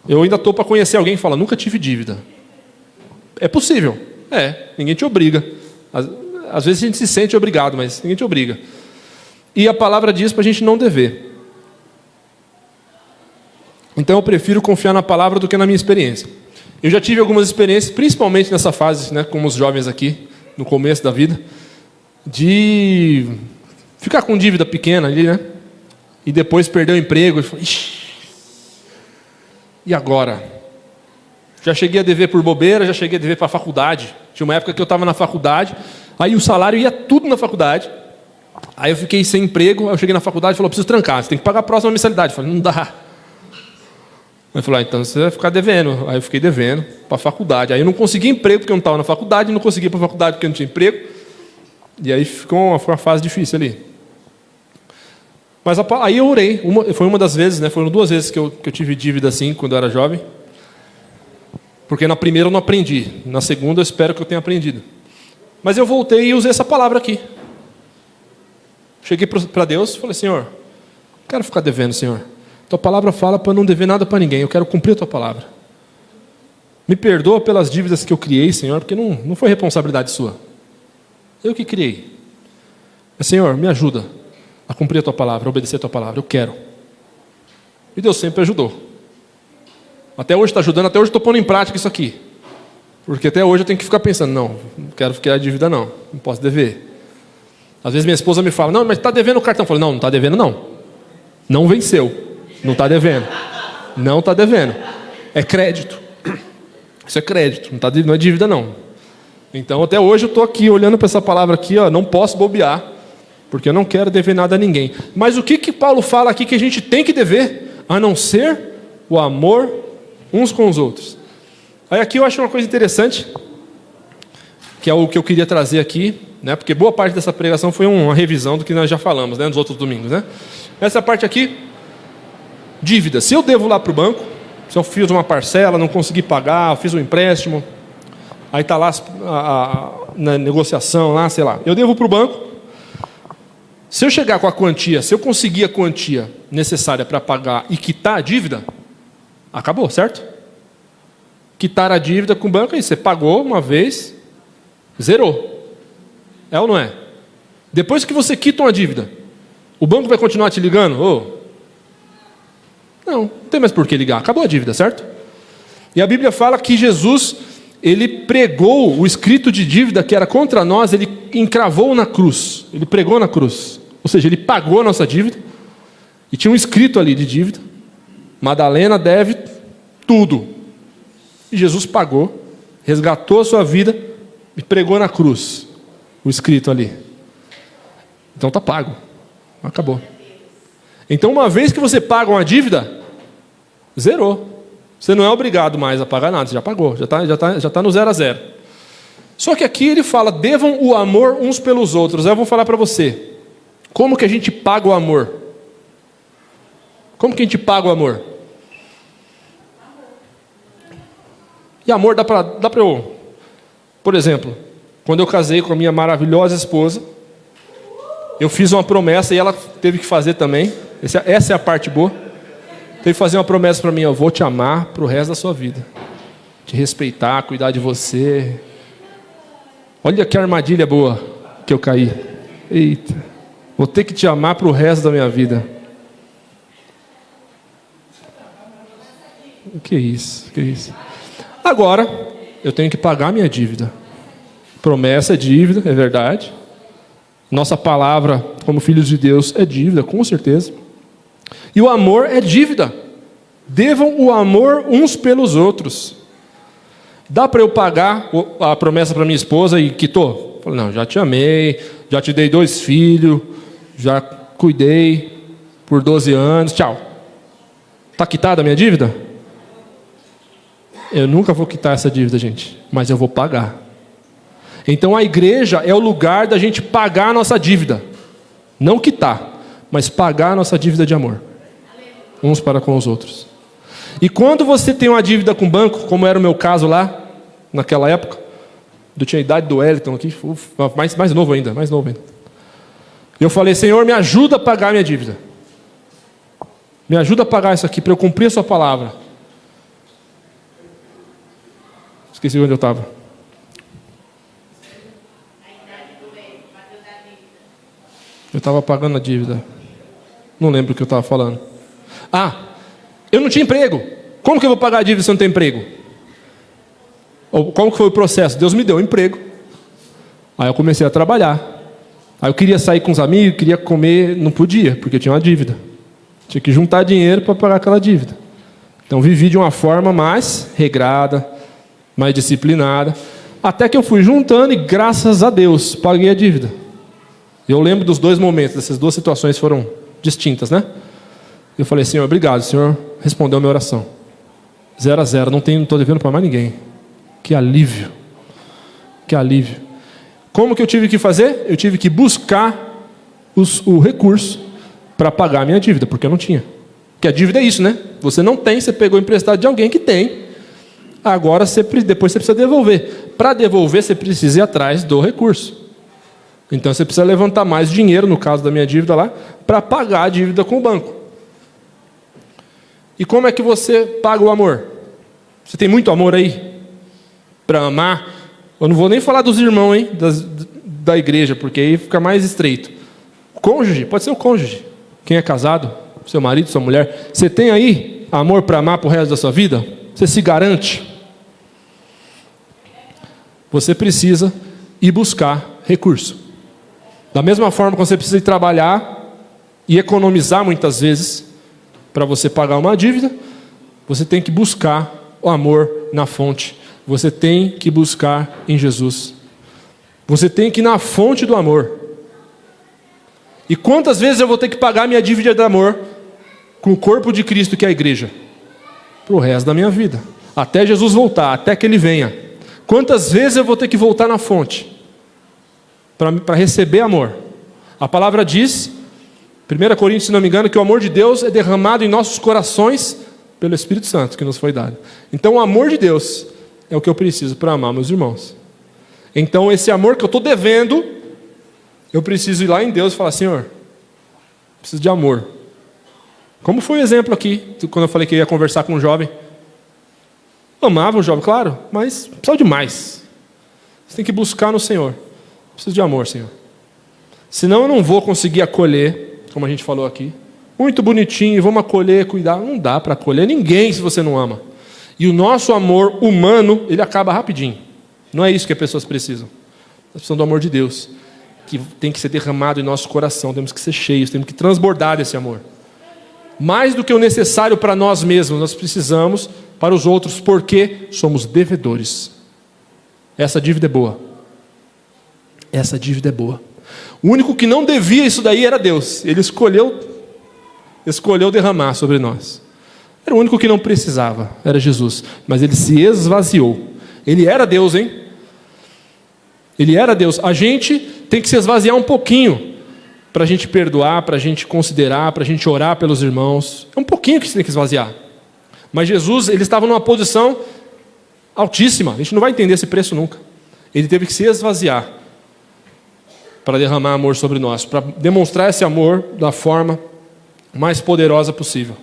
Eu ainda estou para conhecer alguém que fala, nunca tive dívida. É possível. Ninguém te obriga. Às vezes a gente se sente obrigado, mas ninguém te obriga. E a palavra diz para a gente não dever. Então eu prefiro confiar na palavra do que na minha experiência. Eu já tive algumas experiências, principalmente nessa fase, né, como os jovens aqui, no começo da vida, de ficar com dívida pequena ali, né? E depois perder o emprego. E agora? Já cheguei a dever por bobeira, já cheguei a dever para a faculdade. Tinha uma época que eu estava na faculdade, aí o salário ia tudo na faculdade. Aí eu fiquei sem emprego, aí eu cheguei na faculdade e falei, preciso trancar, você tem que pagar a próxima mensalidade. Eu falei, não dá. Aí falou, então você vai ficar devendo. Aí eu fiquei devendo para a faculdade. Aí eu não consegui emprego porque eu não estava na faculdade, não consegui ir para a faculdade porque eu não tinha emprego. E aí foi uma fase difícil ali. Mas aí eu orei. Foi uma das vezes, né? Foram 2 vezes que eu tive dívida assim, quando eu era jovem. Porque na primeira eu não aprendi. Na segunda eu espero que eu tenha aprendido. Mas eu voltei e usei essa palavra aqui. Cheguei para Deus e falei, Senhor, não quero ficar devendo, Senhor. Tua palavra fala para não dever nada para ninguém. Eu quero cumprir a tua palavra. Me perdoa pelas dívidas que eu criei, Senhor, porque não foi responsabilidade sua. Eu que criei. Mas, Senhor, me ajuda a cumprir a tua palavra, a obedecer a tua palavra. Eu quero. E Deus sempre ajudou. Até hoje está ajudando, até hoje estou pondo em prática isso aqui. Porque até hoje eu tenho que ficar pensando, não quero ficar a dívida não posso dever. Às vezes minha esposa me fala, não, mas está devendo o cartão. Eu falo, não está devendo não. Não venceu. Não está devendo. Não está devendo. É crédito. Isso é crédito, não é dívida não. Então até hoje eu estou aqui olhando para essa palavra aqui, ó, não posso bobear, porque eu não quero dever nada a ninguém. Mas o que Paulo fala aqui que a gente tem que dever? A não ser o amor uns com os outros. Aí aqui eu acho uma coisa interessante, que é o que eu queria trazer aqui, né? Porque boa parte dessa pregação foi uma revisão do que nós já falamos, né, nos outros domingos, né? Essa parte aqui, dívida. Se eu devo lá para o banco, se eu fiz uma parcela, não consegui pagar, eu fiz um empréstimo, aí está lá na negociação, lá, sei lá, eu devo para o banco. Se eu chegar com a quantia, se eu conseguir a quantia necessária para pagar e quitar a dívida, acabou, certo? Quitar a dívida com o banco, aí você pagou uma vez, zerou. É ou não é? Depois que você quita uma dívida, o banco vai continuar te ligando? Não tem mais por que ligar, acabou a dívida, certo? E a Bíblia fala que Jesus, ele pregou o escrito de dívida que era contra nós, ele encravou na cruz, ele pregou na cruz, ou seja, ele pagou a nossa dívida, e tinha um escrito ali de dívida, Madalena deve tudo, e Jesus pagou, resgatou a sua vida, e pregou na cruz, o escrito ali, então está pago, acabou. Então uma vez que você paga uma dívida, zerou. Você não é obrigado mais a pagar nada, você já pagou, já tá no 0 a 0. Só que aqui ele fala, devam o amor uns pelos outros. Eu vou falar para você, como que a gente paga o amor? Como que a gente paga o amor? E amor dá para eu, por exemplo, quando eu casei com a minha maravilhosa esposa, eu fiz uma promessa e ela teve que fazer também. Essa é a parte boa. Teve que fazer uma promessa para mim, eu vou te amar para o resto da sua vida. Te respeitar, cuidar de você. Olha que armadilha boa que eu caí. Eita, vou ter que te amar para o resto da minha vida. O que é isso? Que é isso? Agora, eu tenho que pagar a minha dívida. Promessa é dívida, é verdade. Nossa palavra, como filhos de Deus, é dívida, com certeza. E o amor é dívida. Devam o amor uns pelos outros. Dá para eu pagar a promessa para minha esposa e quitou? Falei, não, já te amei, já te dei 2 filhos, já cuidei por 12 anos, tchau. Está quitada a minha dívida? Eu nunca vou quitar essa dívida, gente, mas eu vou pagar. Então a igreja é o lugar da gente pagar a nossa dívida. Não quitar, mas pagar a nossa dívida de amor. Uns para com os outros. E quando você tem uma dívida com o banco, como era o meu caso lá, naquela época, eu tinha a idade do Wellington aqui, mais novo ainda. Eu falei, Senhor, me ajuda a pagar a minha dívida. Me ajuda a pagar isso aqui, para eu cumprir a sua palavra. Esqueci onde eu estava. Eu estava pagando a dívida. Não lembro o que eu estava falando. Eu não tinha emprego. Como que eu vou pagar a dívida se eu não tenho emprego? Ou como que foi o processo? Deus me deu um emprego. Aí eu comecei a trabalhar. Aí eu queria sair com os amigos, queria comer, não podia, porque eu tinha uma dívida. Tinha que juntar dinheiro para pagar aquela dívida. Então vivi de uma forma mais regrada, mais disciplinada, até que eu fui juntando e graças a Deus paguei a dívida. Eu lembro dos dois momentos, essas duas situações foram distintas, né? Eu falei, Senhor, obrigado, o Senhor respondeu a minha oração. 0-0, não estou devendo para mais ninguém. Que alívio. Que alívio. Como que eu tive que fazer? Eu tive que buscar o recurso para pagar a minha dívida, porque eu não tinha. Porque a dívida é isso, né? Você não tem, você pegou emprestado de alguém que tem. Agora, depois você precisa devolver. Para devolver, você precisa ir atrás do recurso. Então, você precisa levantar mais dinheiro, no caso da minha dívida lá, para pagar a dívida com o banco. E como é que você paga o amor? Você tem muito amor aí? Para amar? Eu não vou nem falar dos irmãos, hein? Da igreja, porque aí fica mais estreito. Cônjuge, pode ser o cônjuge. Quem é casado, seu marido, sua mulher. Você tem aí amor para amar para o resto da sua vida? Você se garante? Você precisa ir buscar recurso. Da mesma forma que você precisa ir trabalhar e economizar muitas vezes para você pagar uma dívida, você tem que buscar o amor na fonte. Você tem que buscar em Jesus. Você tem que ir na fonte do amor. E quantas vezes eu vou ter que pagar minha dívida de amor com o corpo de Cristo, que é a igreja? Para o resto da minha vida. Até Jesus voltar, até que Ele venha. Quantas vezes eu vou ter que voltar na fonte para receber amor? A palavra diz, 1 Coríntios, se não me engano, que o amor de Deus é derramado em nossos corações pelo Espírito Santo que nos foi dado. Então o amor de Deus é o que eu preciso para amar meus irmãos. Então esse amor que eu estou devendo, eu preciso ir lá em Deus e falar, Senhor, preciso de amor. Como foi o exemplo aqui, quando eu falei que eu ia conversar com um jovem. Amava o jovem, claro, mas precisava de mais. Você tem que buscar no Senhor. Preciso de amor, Senhor. Senão eu não vou conseguir acolher, como a gente falou aqui. Muito bonitinho, vamos acolher, cuidar. Não dá para acolher ninguém se você não ama. E o nosso amor humano, ele acaba rapidinho. Não é isso que as pessoas precisam. Elas precisam do amor de Deus, que tem que ser derramado em nosso coração. Temos que ser cheios, temos que transbordar desse amor. Mais do que o necessário para nós mesmos, nós precisamos para os outros, porque somos devedores. Essa dívida é boa. Essa dívida é boa. O único que não devia isso daí era Deus. Ele escolheu derramar sobre nós. Era o único que não precisava, era Jesus. Mas Ele se esvaziou. Ele era Deus, hein? Ele era Deus. A gente tem que se esvaziar um pouquinho para a gente perdoar, para a gente considerar, para a gente orar pelos irmãos. É um pouquinho que você tem que esvaziar. Mas Jesus, Ele estava numa posição altíssima. A gente não vai entender esse preço nunca. Ele teve que se esvaziar para derramar amor sobre nós, para demonstrar esse amor da forma mais poderosa possível,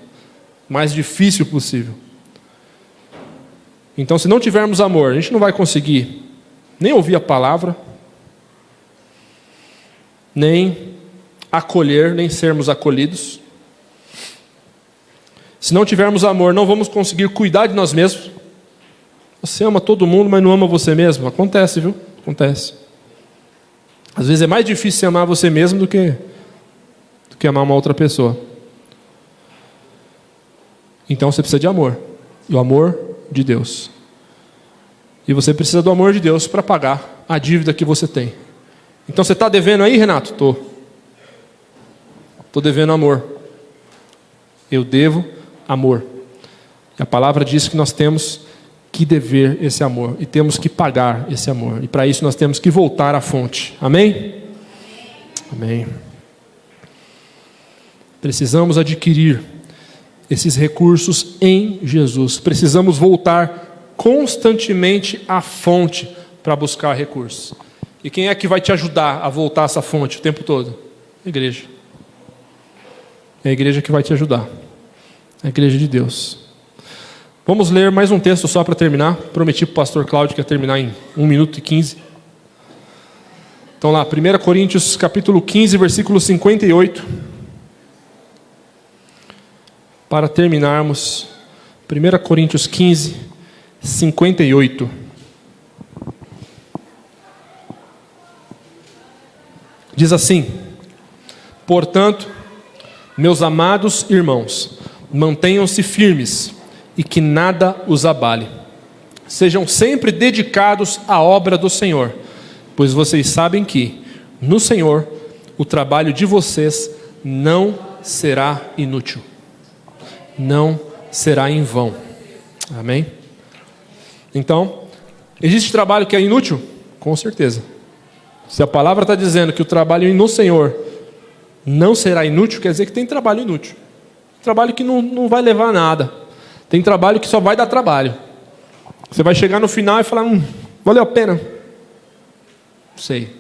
mais difícil possível. Então, se não tivermos amor, a gente não vai conseguir nem ouvir a palavra, nem acolher, nem sermos acolhidos. Se não tivermos amor, não vamos conseguir cuidar de nós mesmos. Você ama todo mundo, mas não ama você mesmo. Acontece, viu? Acontece. Às vezes é mais difícil você amar você mesmo do que amar uma outra pessoa. Então você precisa de amor. E o amor de Deus. E você precisa do amor de Deus para pagar a dívida que você tem. Então você está devendo aí, Renato? Estou devendo amor. Eu devo amor. E a palavra diz que nós temos que dever esse amor. E temos que pagar esse amor. E para isso nós temos que voltar à fonte. Amém? Amém. Precisamos adquirir esses recursos em Jesus. Precisamos voltar constantemente à fonte para buscar recursos. E quem é que vai te ajudar a voltar a essa fonte o tempo todo? A igreja. É a igreja que vai te ajudar. A igreja de Deus. Vamos ler mais um texto só para terminar. Prometi para o pastor Cláudio que ia terminar em 1 minuto e 15. Então lá, 1 Coríntios capítulo 15, versículo 58. Para terminarmos, 1 Coríntios 15, 58. Diz assim: portanto, meus amados irmãos, mantenham-se firmes e que nada os abale. Sejam sempre dedicados à obra do Senhor, pois vocês sabem que, no Senhor, o trabalho de vocês não será inútil. Não será em vão. Amém? Então, existe trabalho que é inútil? Com certeza. Se a palavra está dizendo que o trabalho no Senhor não será inútil, quer dizer que tem trabalho inútil. Trabalho que não vai levar a nada. Tem trabalho que só vai dar trabalho. Você vai chegar no final e falar, valeu a pena. Sei.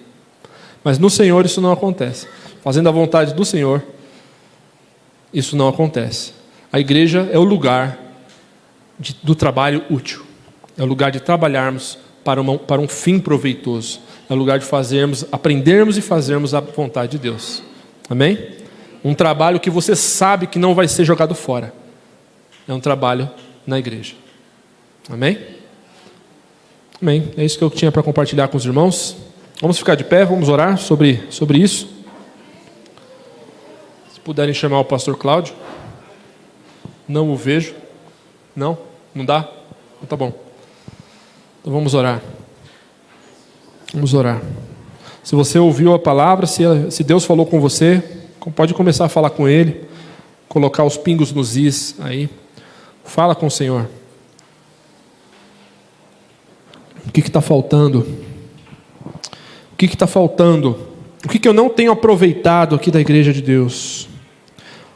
Mas no Senhor isso não acontece. Fazendo a vontade do Senhor, isso não acontece. A igreja é o lugar do trabalho útil. É o lugar de trabalharmos para um fim proveitoso. É o lugar de aprendermos e fazermos a vontade de Deus. Amém? Um trabalho que você sabe que não vai ser jogado fora. É um trabalho na igreja. Amém? Amém. É isso que eu tinha para compartilhar com os irmãos. Vamos ficar de pé, vamos orar sobre isso. Se puderem chamar o pastor Cláudio. Não o vejo. Não? Não dá? Então tá bom. Então vamos orar. Vamos orar. Se você ouviu a palavra, se Deus falou com você, pode começar a falar com Ele, colocar os pingos nos is aí. Fala com o Senhor. O que está faltando? O que está faltando? O que eu não tenho aproveitado aqui da igreja de Deus?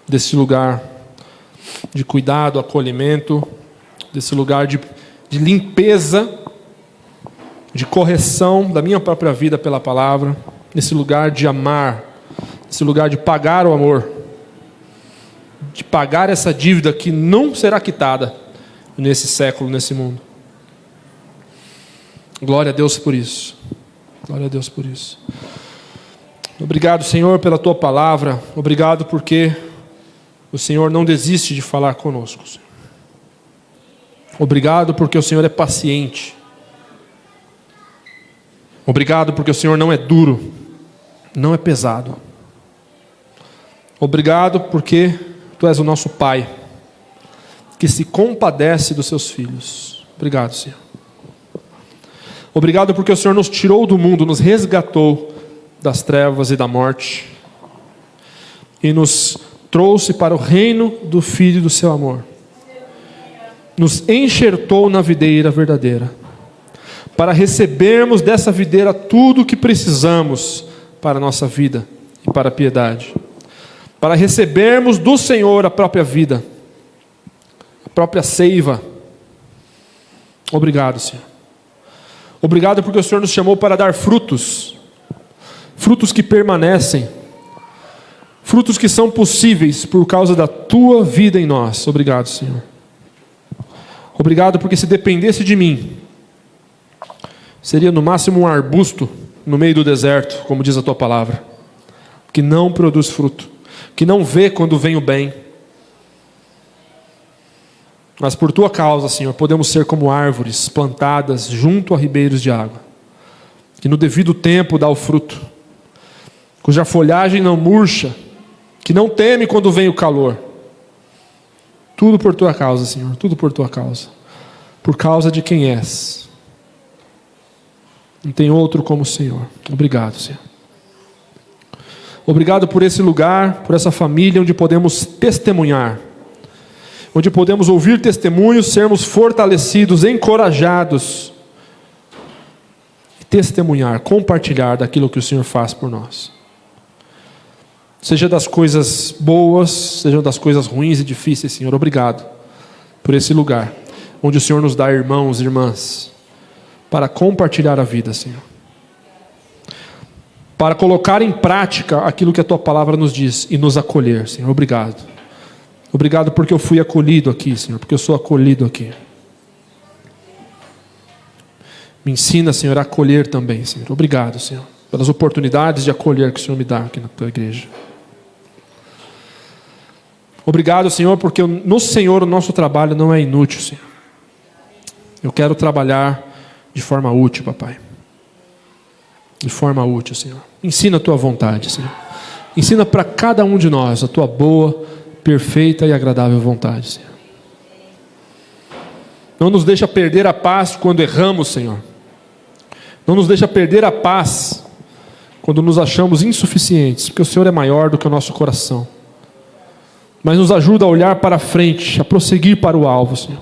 Desse lugar de cuidado, acolhimento, desse lugar de limpeza, de correção da minha própria vida pela palavra, nesse lugar de amar, nesse lugar de pagar o amor, de pagar essa dívida que não será quitada nesse século, nesse mundo. Glória a Deus por isso. Glória a Deus por isso. Obrigado, Senhor, pela Tua palavra. Obrigado porque o Senhor não desiste de falar conosco, Senhor. Obrigado porque o Senhor é paciente. Obrigado porque o Senhor não é duro, não é pesado. Obrigado porque Tu és o nosso Pai, que se compadece dos seus filhos. Obrigado, Senhor. Obrigado porque o Senhor nos tirou do mundo, nos resgatou das trevas e da morte e nos trouxe para o reino do Filho do seu amor. Nos enxertou na videira verdadeira, para recebermos dessa videira tudo o que precisamos para a nossa vida e para a piedade. Para recebermos do Senhor a própria vida, a própria seiva. Obrigado, Senhor. Obrigado porque o Senhor nos chamou para dar frutos. Frutos que permanecem. Frutos que são possíveis por causa da Tua vida em nós. Obrigado, Senhor. Obrigado porque se dependesse de mim, seria no máximo um arbusto no meio do deserto, como diz a Tua palavra, que não produz fruto, que não vê quando vem o bem. Mas por Tua causa, Senhor, podemos ser como árvores plantadas junto a ribeiros de água, que no devido tempo dá o fruto, cuja folhagem não murcha, que não teme quando vem o calor. Tudo por Tua causa, Senhor, tudo por Tua causa. Por causa de quem és. Não tem outro como o Senhor. Obrigado, Senhor. Obrigado por esse lugar, por essa família onde podemos testemunhar. Onde podemos ouvir testemunhos, sermos fortalecidos, encorajados. E testemunhar, compartilhar daquilo que o Senhor faz por nós. seja das coisas boas, seja das coisas ruins e difíceis, Senhor. Obrigado por esse lugar, onde o Senhor nos dá irmãos e irmãs, para compartilhar a vida, Senhor. Para colocar em prática aquilo que a Tua palavra nos diz e nos acolher, Senhor. Obrigado. Obrigado porque eu fui acolhido aqui, Senhor, porque eu sou acolhido aqui. Me ensina, Senhor, a acolher também, Senhor. Obrigado, Senhor, pelas oportunidades de acolher que o Senhor me dá aqui na Tua igreja. Obrigado, Senhor, porque no Senhor o nosso trabalho não é inútil, Senhor. Eu quero trabalhar de forma útil, Papai. De forma útil, Senhor. Ensina a Tua vontade, Senhor. Ensina para cada um de nós a Tua boa, perfeita e agradável vontade, Senhor. Não nos deixa perder a paz quando erramos, Senhor. Não nos deixa perder a paz quando nos achamos insuficientes, porque o Senhor é maior do que o nosso coração. Mas nos ajuda a olhar para frente, a prosseguir para o alvo, Senhor.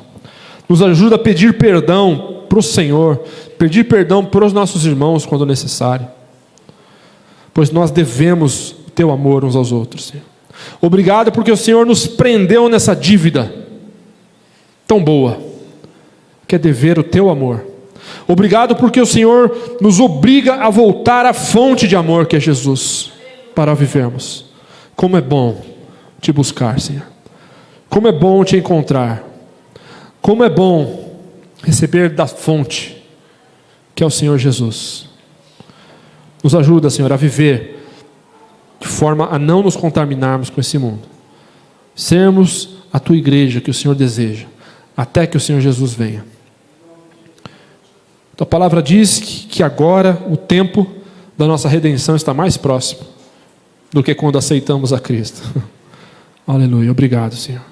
Nos ajuda a pedir perdão para o Senhor, pedir perdão para os nossos irmãos quando necessário. Pois nós devemos o Teu amor uns aos outros, Senhor. Obrigado porque o Senhor nos prendeu nessa dívida tão boa, que é dever o Teu amor. Obrigado porque o Senhor nos obriga a voltar à fonte de amor que é Jesus, para vivermos. Como é bom Te buscar, Senhor. Como é bom Te encontrar. Como é bom receber da fonte, que é o Senhor Jesus. Nos ajuda, Senhor, a viver de forma a não nos contaminarmos com esse mundo. Sermos a Tua igreja que o Senhor deseja, até que o Senhor Jesus venha. Tua palavra diz que agora o tempo da nossa redenção está mais próximo do que quando aceitamos a Cristo. Aleluia. Obrigado, Senhor.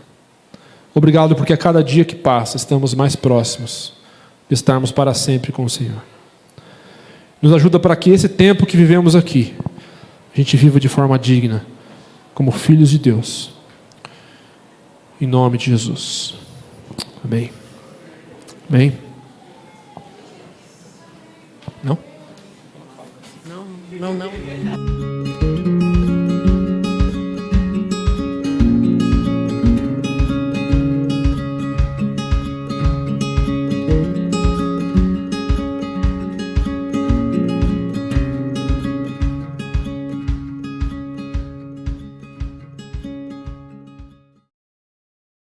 Obrigado porque a cada dia que passa estamos mais próximos de estarmos para sempre com o Senhor. Nos ajuda para que esse tempo que vivemos aqui, a gente viva de forma digna, como filhos de Deus. Em nome de Jesus. Amém. Amém. Não? Não.